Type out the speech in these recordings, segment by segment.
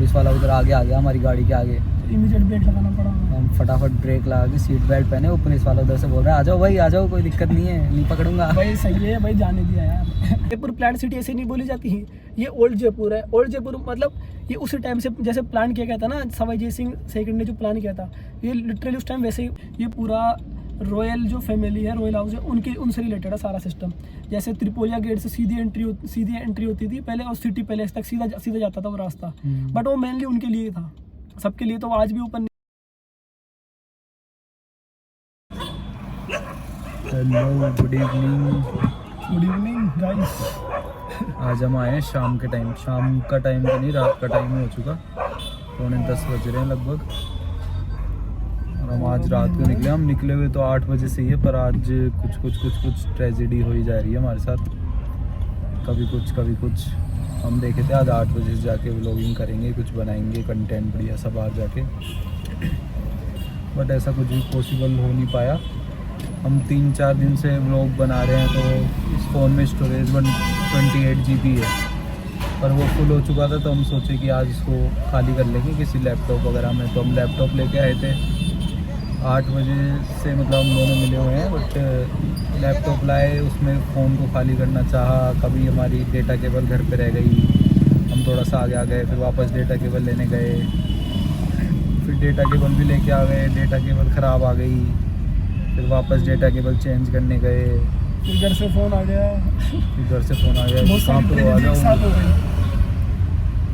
Police वाला उधर आगे आ गया हमारी गाड़ी के आगे। इमीडिएट ब्रेक लगाना पड़ा। हम फटाफट ब्रेक लगा के सीट बेल्ट पहने, वो पुलिस वाला उधर से बोल रहा है आ जाओ भाई आ जाओ, कोई दिक्कत नहीं है, नहीं पकड़ूंगा। भाई सही है भाई, जाने दिया यार। जयपुर प्लांट सिटी ऐसे नहीं बोली जाती है, ये ओल्ड जयपुर है। ओल्ड जयपुर मतलब ये उसी टाइम से जैसे प्लान किया गया था ना, सवाई जय सिंह सेकंड ने जो प्लान किया था, ये लिटरली उस टाइम वैसे ही ये पूरा रॉयल जो फैमिली है, रॉयल हाउस है, उनसे रिलेटेड है सारा सिस्टम। जैसे त्रिपोलिया गेट से सीधी एंट्री होती थी पहले, और सिटी पैलेस तक सीधा जाता था वो रास्ता, बट वो मेनली उनके लिए था, सबके लिए तो आज भी open. Hello good evening guys. आज हम आए हैं शाम के टाइम, शाम का टाइम तो नहीं, रात का टाइम हो चुका, 9:45 बज रहे हैं लगभग। और हम आज रात को निकले, हम निकले हुए तो 8 बजे से ही है, पर आज कुछ ट्रेजेडी हो ही जा रही है हमारे साथ, कभी कुछ। हम देखे थे आज 8 बजे से जाके व्लॉगिंग करेंगे, कुछ बनाएंगे कंटेंट बढ़िया सा बाहर जाके, बट ऐसा कुछ भी पॉसिबल हो नहीं पाया। हम 3-4 दिन से व्लॉग बना रहे हैं, तो इस फ़ोन में स्टोरेज 128 GB है, पर वो फुल हो चुका था, तो हम सोचे कि आज इसको खाली कर लेंगे किसी लैपटॉप वगैरह में। तो हम लैपटॉप लेके आए थे 8 बजे से, मतलब हम दोनों मिले हुए हैं, बट लैपटॉप लाए, उसमें फ़ोन को खाली करना चाहा, कभी हमारी डेटा केबल घर पे रह गई, हम थोड़ा सा आगे आ गए, फिर वापस डेटा केबल लेने गए, फिर डेटा केबल भी लेके आ गए, डेटा केबल ख़राब आ गई, फिर वापस डेटा केबल चेंज करने गए, फिर घर से फ़ोन आ गया, कहाँ पर आ जाओ।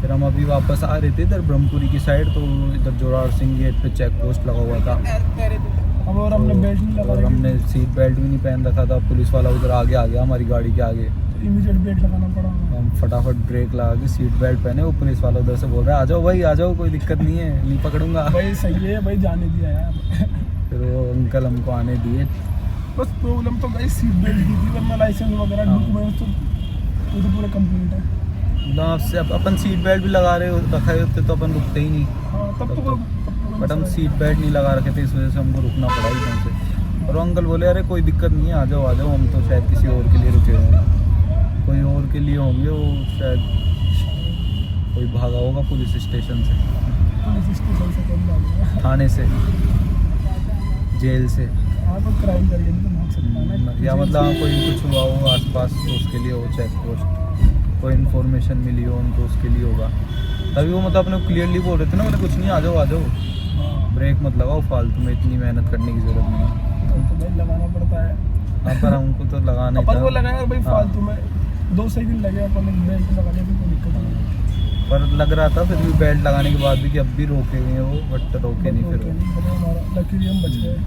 फिर हम अभी वापस आ रहे थे इधर ब्रह्मपुरी की साइड, तो इधर जोरावर सिंह गेट पे चेक पोस्ट लगा हुआ था, और हमने बेल्ट नहीं लगा, और हमने सीट बेल्ट भी नहीं पहन रखा था। पुलिस वाला उधर आगे आ गया हमारी गाड़ी के आगे, इमीडिएट ब्रेक लगाना पड़ा। हम फटाफट ब्रेक लगा के सीट बेल्ट पहने, वो पुलिस वाला उधर से बोल रहा है आ जाओ भाई आ जाओ, कोई दिक्कत नहीं है, नहीं पकड़ूंगा। भाई सही है भाई, जाने दिया यार। फिर वो अंकल हमको आने दिए। बस प्रॉब्लम तो भाई सीट बेल्ट की थी, वरना लाइसेंस वगैरह डॉक्यूमेंट्स तो पूरे कंप्लीट है। से अपन सीट बेल्ट भी लगा रखे होते तो अपन रुकते ही नहीं। हाँ, तब तो बट हम सीट बेल्ट नहीं लगा रखे थे, इस वजह से हमको रुकना पड़ा ही कहीं से। और अंकल बोले अरे कोई दिक्कत नहीं है, आ जाओ, हम तो शायद किसी और के लिए रुके हुए हैं, कोई और के लिए होंगे, वो शायद कोई भागा होगा पुलिस स्टेशन से कौन भागा? थाने से, जेल से। हाँ, तो क्राइम करके नहीं तो भाग सकता है ना, या मतलब कोई कुछ हुआ हो आसपास तो उसके लिए हो चेक पोस्ट, कोई इन्फॉर्मेशन मिली हो उनको, उसके लिए होगा। तभी वो मतलब अपने क्लियरली बोल रहे थे ना, मतलब कुछ नहीं, आ जाओ, ब्रेक मत लगाओ, फालतू में इतनी मेहनत करने की ज़रूरत नहीं है। तो भाई लगाना पड़ता है। हाँ, पर हमको तो लगाना ही अपन था। को लगा यार भाई हाँ। फालतू में 2 सेकंड लगे, अपन बेल्ट लगाने में कोई दिक्कत नहीं है। पर लग रहा था फिर भी बेल्ट लगाने के बाद भी कि अब भी रोके हुए हैं वो, बट रोके नहीं फिर वो। हमारा लकीली हम बच गए।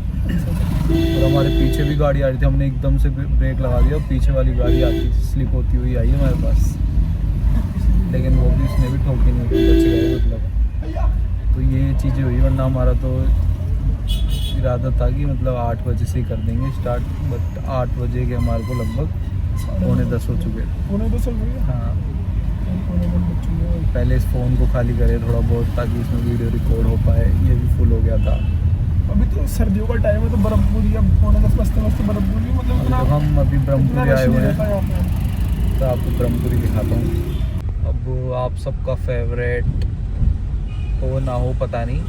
और हमारे पीछे भी गाड़ी आ रही थी, हमने एकदम से ब्रेक लगा दिया, और पीछे वाली गाड़ी आती स्लिप होती हुई आई हमारे पास, लेकिन वो भी उसने भी ठोकी नहीं, बच गए मतलब। तो ये चीज़ें हुई, वरना हमारा तो इरादा था कि मतलब 8 बजे से ही कर देंगे स्टार्ट, बट 8 बजे के हमारे को लगभग 9:45 हो चुके। 9:45 हो गए। हाँ, 9:45 बज चुके हैं। पहले इस फ़ोन को खाली करे थोड़ा बहुत, ताकि इसमें वीडियो रिकॉर्ड हो पाए, ये भी फुल हो गया था। अभी तो सर्दियों का टाइम है, तो बर्फपूरी, अब 9:45 बजते बर्फपूरी, मतलब जब हम अभी ब्रह्मपुरी आए हुए हैं, तो आपको ब्रह्मपुरी दिखाता हूँ। अब आप सबका फेवरेट हो ना हो पता नहीं,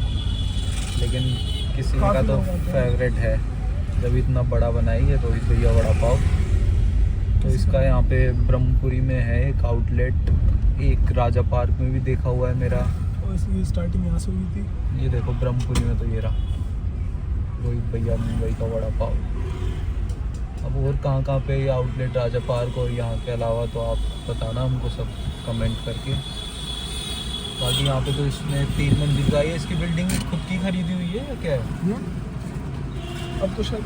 लेकिन किसी का तो फेवरेट है, जब इतना बड़ा बनाई है रोहित भैया वड़ा पाव। तो इसका यहाँ पे ब्रह्मपुरी में है एक आउटलेट, एक राजा पार्क में भी देखा हुआ है मेरा, और इसकी स्टार्टिंग यहाँ से हुई थी। ये देखो ब्रह्मपुरी में तो ये रहा रोहित भैया मुंबई का वड़ा पाव। अब और कहाँ पे ये आउटलेट राजा पार्क और यहाँ के अलावा, तो आप बताना हमको सब कमेंट करके। बाकी यहाँ पे तो इसमें 3 मंजिल का है, इसकी बिल्डिंग खुद की खरीदी हुई है या क्या है? अब तो शायद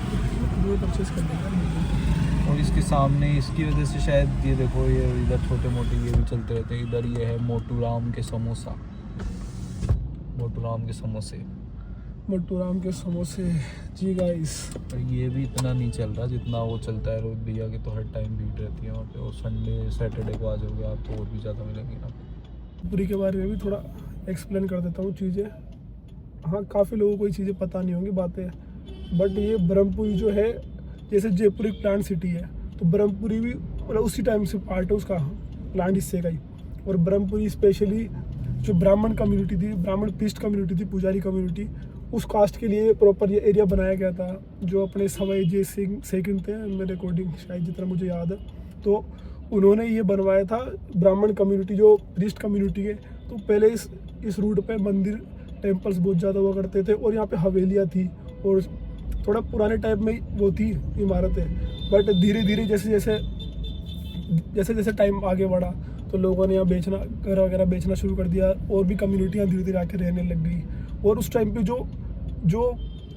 परचेस कर देगा। और इसके सामने, इसकी वजह से शायद ये देखो, ये इधर छोटे मोटे ये भी चलते रहते हैं। इधर ये है मोटू राम के समोसा, मोटू राम के समोसे जी गाइस। और ये भी इतना नहीं चल रहा जितना वो चलता है रोहित भैया के, तो हर टाइम भीड़ रहती है वहाँ पे। और संडे सैटरडे को आ जाओगे आप तो और भी ज़्यादा मिलेंगे आप। ब्रह्मपुरी के बारे में भी थोड़ा एक्सप्लेन कर देता हूँ चीज़ें। हाँ, काफ़ी लोगों को ये चीज़ें पता नहीं होंगी बातें, बट ये ब्रह्मपुरी जो है, जैसे जयपुर एक प्लांट सिटी है, तो ब्रह्मपुरी भी मतलब उसी टाइम से पार्ट है उसका, प्लांट हिस्से का ही। और ब्रह्मपुरी स्पेशली जो ब्राह्मण कम्युनिटी थी, ब्राह्मण पीस्ट कम्युनिटी थी, पुजारी कम्युनिटी, उस कास्ट के लिए प्रॉपर ये एरिया बनाया गया था। जो अपने सवाई जय सिंह सेकंड थे मेरे अकॉर्डिंग, शायद जितना मुझे याद है, तो उन्होंने ये बनवाया था ब्राह्मण कम्युनिटी जो पीस्ट कम्युनिटी के। तो पहले इस रूट पे मंदिर टेम्पल्स बहुत ज़्यादा हुआ करते थे और यहाँ पे हवेलियाँ थी और थोड़ा पुराने टाइप में वो थी इमारतें। बट धीरे धीरे जैसे जैसे टाइम आगे बढ़ा तो लोगों ने यहाँ बेचना, घर वगैरह बेचना शुरू कर दिया और भी कम्युनिटियाँ धीरे धीरे आके रहने लग गई। और उस टाइम पे जो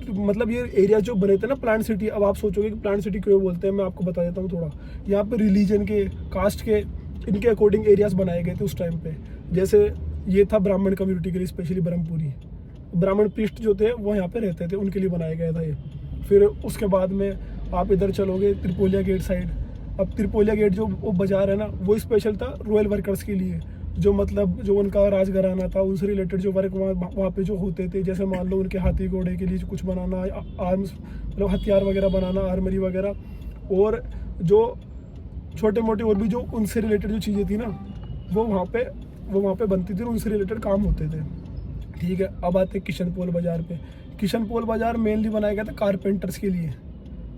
मतलब ये एरिया जो बने थे ना प्लांट सिटी, अब आप सोचोगे कि प्लांट सिटी क्यों बोलते हैं, मैं आपको बता देता हूँ थोड़ा। यहाँ पे रिलीजन के, कास्ट के, इनके अकॉर्डिंग एरियाज बनाए गए थे उस टाइम पे। जैसे ये था ब्राह्मण कम्युनिटी के लिए स्पेशली ब्रह्मपुरी, ब्राह्मण पृष्ठ जो थे वो यहाँ पे रहते थे, उनके लिए बनाया गया था ये। फिर उसके बाद में आप इधर चलोगे त्रिपोलिया गेट साइड। अब त्रिपोलिया गेट जो वो बाजार है ना, वो स्पेशल था रॉयल वर्कर्स के लिए, जो मतलब जो उनका राजघराना था उनसे रिलेटेड जो वर्क वहाँ पे जो होते थे। जैसे मान लो उनके हाथी घोड़े के लिए कुछ बनाना, आर्म्स मतलब हथियार वगैरह बनाना, आर्मरी वगैरह, और जो छोटे मोटे और भी जो उनसे रिलेटेड जो चीज़ें थी ना वो वहाँ पे बनती थी, उनसे रिलेटेड काम होते थे। ठीक है, अब आते हैं किशन पोल बाज़ार पे। किशन पोल बाज़ार मेनली बनाया गया था कारपेंटर्स के लिए,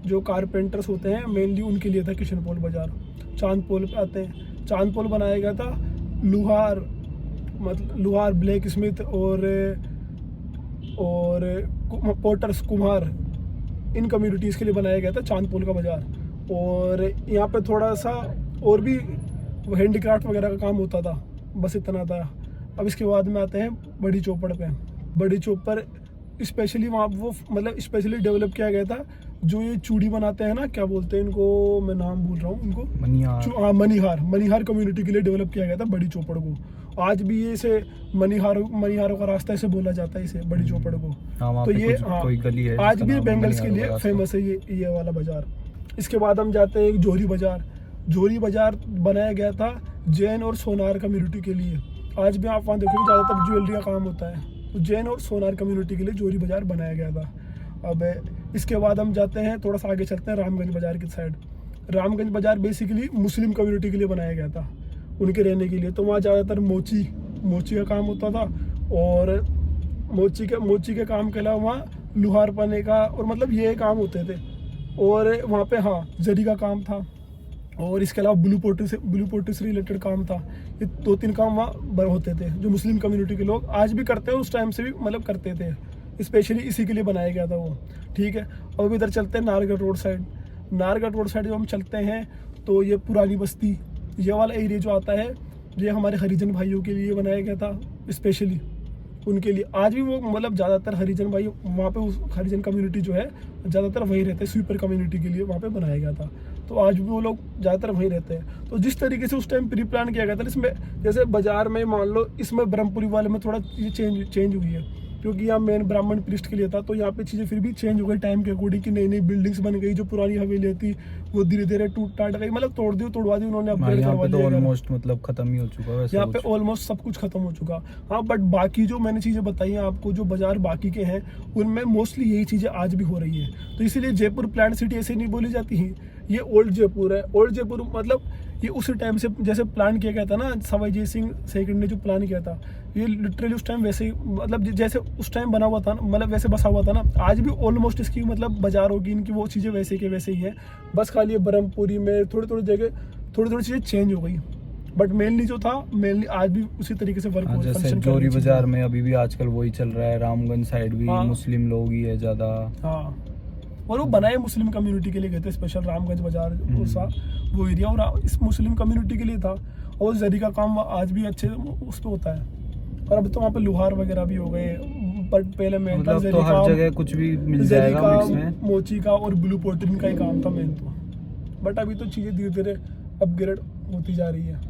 जो कारपेंटर्स होते हैं मेनली उनके लिए था किशन पोल बाज़ार। चांद पोल पे आते हैं। चांद पोल बनाया गया था लुहार, मतलब लुहार, ब्लैक स्मिथ और पोर्टर्स, कुम्हार, इन कम्युनिटीज़ के लिए बनाया गया था चांद पोल का बाज़ार। और यहाँ पे थोड़ा सा और भी हैंडीक्राफ्ट वगैरह का काम होता था, बस इतना था। अब इसके बाद में आते हैं बड़ी चौपड़ पे। बड़ी चौपड़ स्पेशली वहाँ वो मतलब स्पेशली डेवलप किया गया था। जो ये चूड़ी बनाते हैं ना, क्या बोलते हैं इनको, मैं नाम भूल रहा हूँ इनको, मनिहार कम्युनिटी के लिए डेवलप किया गया था बड़ी चौपड़ को। आज भी ये इसे मनिहारों का रास्ता ऐसे बोला जाता है इसे, बड़ी चौपड़ को। तो ये कोई गली है आज भी बेंगल्स के लिए फेमस है ये वाला बाजार। इसके बाद हम जाते हैं जोरी बाजार। जोरी बाजार बनाया गया था जैन और सोनार कम्युनिटी के लिए। आज भी आप वहाँ देखोगे ज़्यादातर ज्वेलरी का काम होता है, तो जैन और सोनार कम्युनिटी के लिए जोरी बाजार बनाया गया था। अब इसके बाद हम जाते हैं, थोड़ा सा आगे चलते हैं रामगंज बाजार की साइड। रामगंज बाजार बेसिकली मुस्लिम कम्युनिटी के लिए बनाया गया था, उनके रहने के लिए। तो वहाँ ज़्यादातर मोची का काम होता था, और मोची के काम के अलावा वहाँ लुहार पने का और मतलब ये काम होते थे। और वहाँ पे हाँ जरी का काम था, और इसके अलावा ब्लू पोर्ट्री से रिलेटेड काम था। ये 2-3 काम वहाँ होते थे जो मुस्लिम कम्युनिटी के लोग आज भी करते हैं, उस टाइम से भी मतलब करते थे, स्पेशली इसी के लिए बनाया गया था वो। ठीक है, अब इधर चलते हैं Nargarh road side. Nargarh road side जब हम चलते हैं तो ये पुरानी बस्ती, ये वाला एरिया जो आता है, ये हमारे हरिजन भाइयों के लिए बनाया गया था स्पेशली, उनके लिए। आज भी वो मतलब ज़्यादातर हरिजन भाई वहाँ पे, उस हरिजन कम्युनिटी जो है ज़्यादातर वहीं रहते हैं, स्वीपर कम्युनिटी के लिए वहाँ पे बनाया गया था। तो आज भी वो लोग ज़्यादातर वहीं रहते हैं। तो जिस तरीके से उस टाइम प्री प्लान किया गया था, इसमें जैसे बाज़ार में मान लो, इसमें ब्रह्मपुरी वाले में थोड़ा ये चेंज हुई है, क्योंकि यहाँ मेन ब्राह्मण पृष्ठ के लिए था। तो यहाँ पे चीज़ें फिर भी चेंज हो गई टाइम के अकॉर्डिंग, की नई बिल्डिंग्स बन गई। जो पुरानी हवेली थी वो धीरे धीरे टूट टाट गई, मतलब तोड़वा दी उन्होंने, अपग्रेड करवा दिया। ऑलमोस्ट मतलब खत्म ही हो चुका है यहाँ पे, ऑलमोस्ट सब कुछ खत्म हो चुका। हाँ, बट बाकी जो मैंने चीज़ें बताई हैं आपको, जो बाजार बाकी के हैं उनमें मोस्टली यही चीज़ें आज भी हो रही है। तो इसीलिए जयपुर प्लांट सिटी ऐसे नहीं बोली जाती है, ये ओल्ड जयपुर है। ओल्ड जयपुर मतलब ये उसी टाइम से जैसे प्लान किया गया था ना, सवाई जय सिंह सेकंड ने जो प्लान किया था, ये लिटरली उस टाइम वैसे ही मतलब जैसे उस टाइम बना हुआ था, मतलब वैसे बसा हुआ था ना। आज भी ऑलमोस्ट इसकी मतलब बाजार होगी, इनकी वो चीज़ें वैसे के वैसे ही हैं। बस खाली ये ब्रह्मपुरी में थोड़ी जगह थोड़ी चीज़ें चेंज हो गई, बट मेनली जो था मेनली आज भी उसी तरीके से वर्क हो रहा है। जैसे जोरी बाजार में अभी भी आजकल वही चल रहा है। रामगंज साइड भी मुस्लिम लोग ही है ज़्यादा। हाँ, और वो बनाए मुस्लिम कम्युनिटी के लिए गए थे स्पेशल, रामगंज बाजार वो एरिया, और इस मुस्लिम कम्युनिटी के लिए था। और जरी का काम आज भी अच्छे उस पर होता है। और अब तो वहाँ पे लुहार वगैरह भी हो गए, बट पहले मेन था तो हर जगह कुछ भी मिल जाएगा मिक्स में। मोची का और ब्लू पोर्ट्री का ही काम था मेन तो। बट अभी तो चीज़ें धीरे धीरे अपग्रेड होती जा रही है।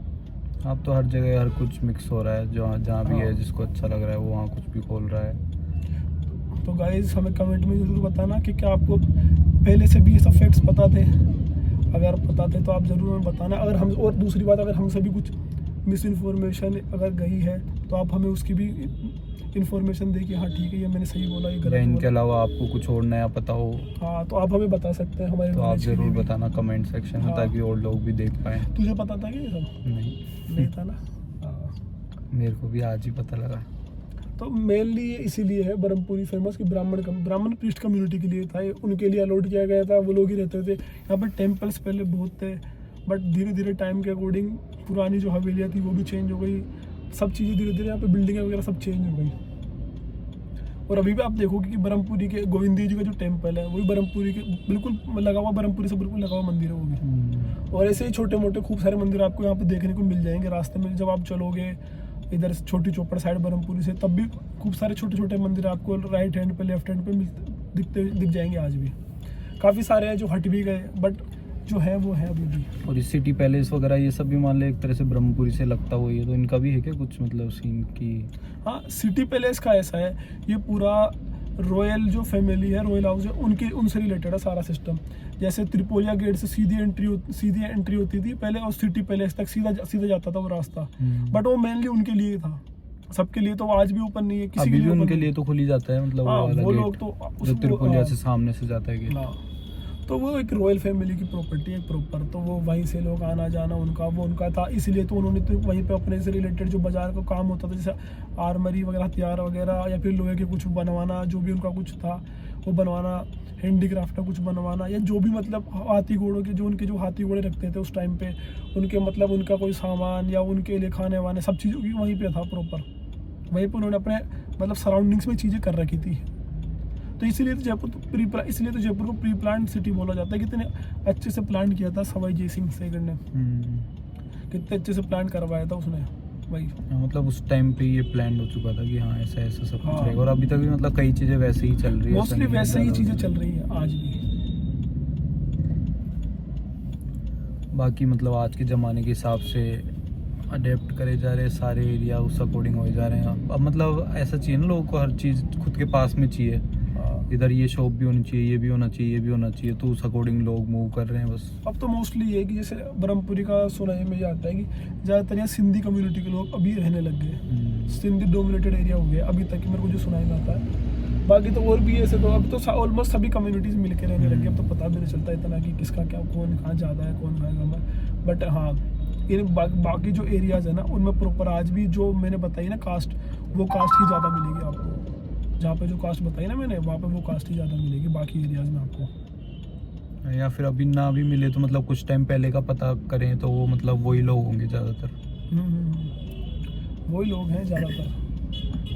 अब तो हर जगह हर कुछ मिक्स हो रहा है, जहाँ भी है जिसको अच्छा लग रहा है वो वहाँ कुछ भी खोल रहा है। तो गाइस हमें कमेंट में ज़रूर बताना कि क्या आपको पहले से भी ये सब फैक्ट्स पता थे। अगर पता थे तो आप ज़रूर हमें बताना। अगर हम, और दूसरी बात, अगर हमसे भी कुछ मिस इन्फॉर्मेशन अगर गई है तो आप हमें उसकी भी इन्फॉर्मेशन दे कि हाँ ठीक है, ये मैंने सही बोला, ये गलत बोला। इनके अलावा आपको कुछ और नया पता हो, हाँ, तो आप हमें बता सकते हैं हमारे। तो आप ज़रूर बताना कमेंट सेक्शन में, ताकि और लोग भी देख पाएँ। तुझे पता था कि ये सब नहीं था ना। हाँ, मेरे को भी आज ही पता लगा। तो मेनली ये इसीलिए है ब्रह्मपुरी फेमस कि ब्राह्मण पृष्ठ कम्युनिटी के लिए था, ये उनके लिए अलॉट किया गया था, वो लोग ही रहते थे यहाँ पर। टेम्पल्स पहले बहुत थे, बट धीरे धीरे टाइम के अकॉर्डिंग पुरानी जो हवेलियाँ थी वो भी चेंज हो गई, सब चीज़ें धीरे धीरे यहाँ पे बिल्डिंगें वगैरह सब चेंज हो गई। और अभी भी आप देखोगे कि ब्रह्मपुरी के गोविंद देव जी का जो टेम्पल है वो भी ब्रह्मपुरी के बिल्कुल लगा हुआ, ब्रह्मपुरी से बिल्कुल लगा हुआ मंदिर है वो भी। और ऐसे ही छोटे मोटे खूब सारे मंदिर आपको यहाँ पे देखने को मिल जाएंगे रास्ते में। जब आप चलोगे इधर छोटी चौपड़ साइड ब्रह्मपुरी से, तब भी खूब सारे छोटे छोटे मंदिर आपको राइट हैंड पे लेफ्ट हैंड पे दिख जाएंगे। आज भी काफ़ी सारे हैं जो हट भी गए, बट जो है वो है अभी भी। और ये सिटी पैलेस वगैरह ये सब भी मान ले एक तरह से ब्रह्मपुरी से लगता हुआ है, तो इनका भी है क्या कुछ मतलब सीन की? हाँ, सिटी पैलेस का ऐसा है, ये पूरा रॉयल जो फैमिली है, रॉयल हाउस है, उनसे रिलेटेड है सारा सिस्टम। जैसे त्रिपोलिया गेट से सीधी एंट्री होती थी पहले, और सिटी पैलेस तक सीधा जाता था वो रास्ता, बट वो मेनली उनके लिए था, सबके लिए तो वो आज भी ओपन नहीं है, किसी अभी के भी लिए उनके लिए तो खुली जाता है, मतलब हाँ, वाला वो गेट लोग तो जो त्रिपोलिया से सामने से जाता है गेट। हाँ, तो वो एक रॉयल फैमिली की प्रॉपर्टी है प्रॉपर, तो वो वहीं से लोग आना जाना उनका था, इसलिए तो उन्होंने तो वहीं पे अपने से रिलेटेड जो बाजार का काम होता था, जैसे आर्मरी वगैरह, हथियार वगैरह, या फिर लोहे के कुछ बनवाना, जो भी उनका कुछ था वो बनवाना, हैंडीक्राफ्ट का कुछ बनवाना, या जो भी मतलब हाथी घोड़ों के जो हाथी घोड़े रखते थे उस टाइम पे, उनके मतलब उनका कोई सामान या उनके लिए खाने वाने सब चीज़ों की वहीं पे था प्रॉपर। वहीं पर उन्होंने अपने मतलब सराउंडिंग्स में चीज़ें कर रखी थी। तो इसीलिए तो जयपुर को प्री प्लान सिटी बोला जाता है। कितने अच्छे से प्लान किया था सवाई जय सिंह सेकंड ने, कितने अच्छे से प्लान करवाया था उसने भाई। मतलब उस टाइम पे ये प्लान हो चुका था कि हाँ ऐसा ऐसा सब कुछ रहेगा, और अभी तक भी मतलब कई चीज़ें वैसे ही चल रही है, मोस्टली वैसे ही चीज़ें चल रही है आज भी। बाकी मतलब आज के ज़माने के हिसाब से अडेप्ट करे जा रहे हैं सारे एरिया, उस अकॉर्डिंग हो जा रहे हैं। अब मतलब ऐसा चाहिए ना, लोगों को हर चीज़ खुद के पास में चाहिए, इधर ये शॉप भी होनी चाहिए, ये भी होना चाहिए, ये भी होना चाहिए, तो उस अकॉर्डिंग लोग मूव कर रहे हैं बस। अब तो मोस्टली ये है कि जैसे ब्रह्मपुरी का सुनाई में ये आता है कि ज़्यादातर यहाँ सिंधी कम्युनिटी के लोग अभी रहने लग गए, सिंधी डोमिनेटेड एरिया हो गया अभी तक, मेरे को जो सुनाई में आता है। बाकी तो और भी ऐसे तो अब तो ऑलमोस्ट सभी कम्युनिटीज़ मिल के रहने लग गए, अब तो पता भी नहीं चलता इतना कि किसका क्या, कौन कहाँ ज़्यादा है, कौन कहाँ कम है। बट हाँ, इन बाकी जो एरियाज़ है ना, उनमें प्रॉपर आज भी जो मैंने बताई ना कास्ट, वो कास्ट ही ज़्यादा मिलेगी आपको। जहाँ पे जो कास्ट बताई ना मैंने, वहाँ पे वो कास्ट ही ज़्यादा मिलेगी बाकी एरियाज़ में आपको। या फिर अभी ना भी मिले तो मतलब कुछ टाइम पहले का पता करें तो वो मतलब वही लोग होंगे ज़्यादातर। वही लोग हैं ज़्यादातर।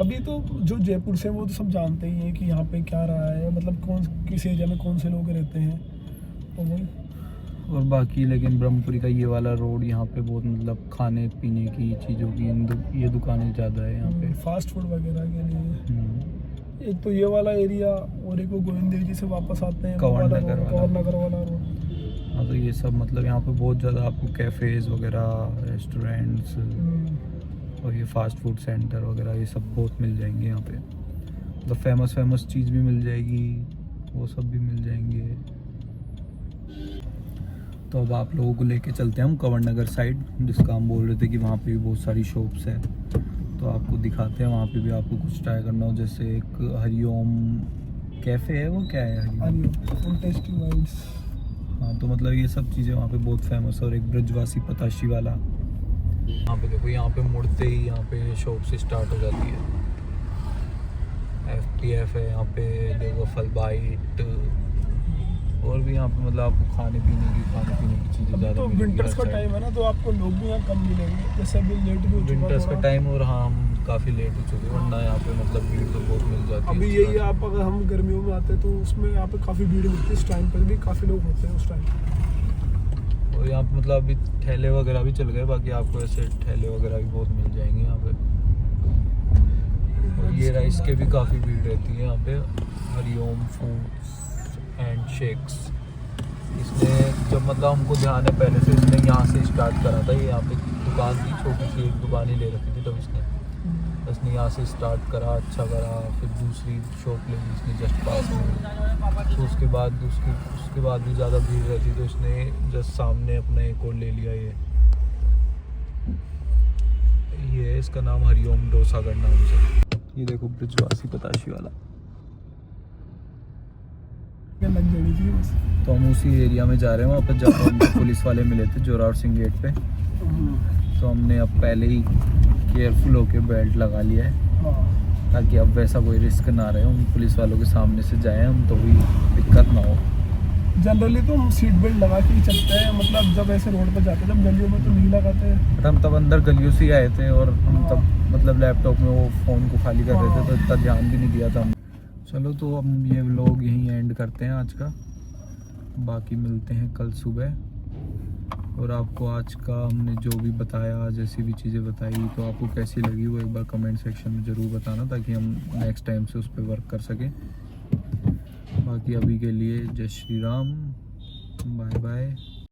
अभी तो जो जयपुर से वो तो सब जानते ही हैं कि यहाँ पे क्या रहा है, मतलब कौन किस एरिया में कौन से लोग रहते हैं, तो वही। और बाकी लेकिन ब्रह्मपुरी का ये वाला रोड यहाँ पे बहुत मतलब खाने पीने की चीज़ों की ये दुकानें ज़्यादा है यहाँ पे, फास्ट फूड वगैरह के लिए। एक तो ये वाला एरिया, और एक वो गोविंद देव जी से वापस आते हैं कंवर नगर वाला रोड। हाँ, तो ये सब मतलब यहाँ पे बहुत ज़्यादा आपको कैफ़ेज़ वगैरह, रेस्टोरेंट्स और ये फास्ट फूड सेंटर वगैरह ये सब बहुत मिल जाएंगे यहाँ पे। मतलब फेमस चीज़ भी मिल जाएगी, वो सब भी मिल जाएंगे। तो अब आप लोगों को लेके चलते हैं हम कंवर नगर साइड, जिसका हम बोल रहे थे कि वहाँ पे भी बहुत सारी शॉप्स है, तो आपको दिखाते हैं। वहाँ पे भी आपको कुछ ट्राई करना हो, जैसे एक हरिओम कैफ़े है, वो क्या है हरिओम टेस्टी वाइड्स। हाँ, तो मतलब ये सब चीज़ें वहाँ पे बहुत फेमस है। और एक ब्रजवासी पताशी वाला, यहाँ पे देखो, यहाँ पे मुड़ते ही यहाँ पे शॉप से स्टार्ट हो जाती है। FPF है यहाँ पे, देखो फल बाइट, और भी यहाँ पे मतलब आपको खाने पीने की चीज़ें ज़्यादा तो विंटर्स का टाइम है ना, तो आपको लोग भी यहाँ कम मिलेंगे, जैसे अभी लेट भी हो चुका है विंटर्स का टाइम, और हाँ हम काफ़ी लेट हो चुके हैं, वरना यहाँ पे मतलब भीड़ तो बहुत मिल जाती है। अभी यही आप अगर हम गर्मियों में आते हैं तो उसमें यहाँ पे काफ़ी भीड़ मिलती है, इस टाइम पर भी काफ़ी लोग होते हैं उस टाइम। और यहाँ पे मतलब अभी ठेले वगैरह भी चल गए, बाकी आपको ऐसे ठेले वगैरह भी बहुत मिल जाएंगे यहाँ पे। और ये राइस के भी काफ़ी भीड़ रहती है यहाँ पे, हरिओम फूड्स एंड शेक्स। इसने जब मतलब हमको ध्यान है पहले से, इसने यहाँ से स्टार्ट करा था, ये यहाँ पे दुकान थी, छोटी सी एक दुकान ही ले रखी थी, तब इसने यहाँ से स्टार्ट करा, अच्छा करा, फिर दूसरी शॉप ले ली इसने जस्ट पास में, तो उसके बाद भी ज़्यादा भीड़ रहती, तो इसने जस्ट सामने अपना एक और ले लिया। ये है, इसका नाम हरिओम डोसागढ़ नाम से। ये देखो ब्रजवासी पताशी वाला, लग जानी थी बस। तो हम उसी एरिया में जा रहे हैं, वहाँ पर जब हम पुलिस वाले मिले थे जोरावर सिंह गेट पे, तो हमने अब पहले ही केयरफुल होके बेल्ट लगा लिया है, हाँ ताकि अब वैसा कोई रिस्क ना रहे, हम पुलिस वालों के सामने से जाएं हम तो भी दिक्कत ना हो। जनरली तो हम सीट बेल्ट लगा के ही चलते हैं, मतलब जब ऐसे रोड पर जाते हैं, जब गलियों में तो नहीं लगाते हैं। बट हम तब अंदर गलियों से ही आए थे और हम तब मतलब लैपटॉप में वो फ़ोन को खाली कर रहे थे, तो इतना ध्यान भी नहीं दिया था हम। चलो तो हम ये व्लॉग यहीं एंड करते हैं आज का, बाकी मिलते हैं कल सुबह। और आपको आज का हमने जो भी बताया, जैसी भी चीज़ें बताई, तो आपको कैसी लगी वो एक बार कमेंट सेक्शन में ज़रूर बताना, ताकि हम नेक्स्ट टाइम से उस पर वर्क कर सकें। बाकी अभी के लिए जय श्री राम, बाय बाय।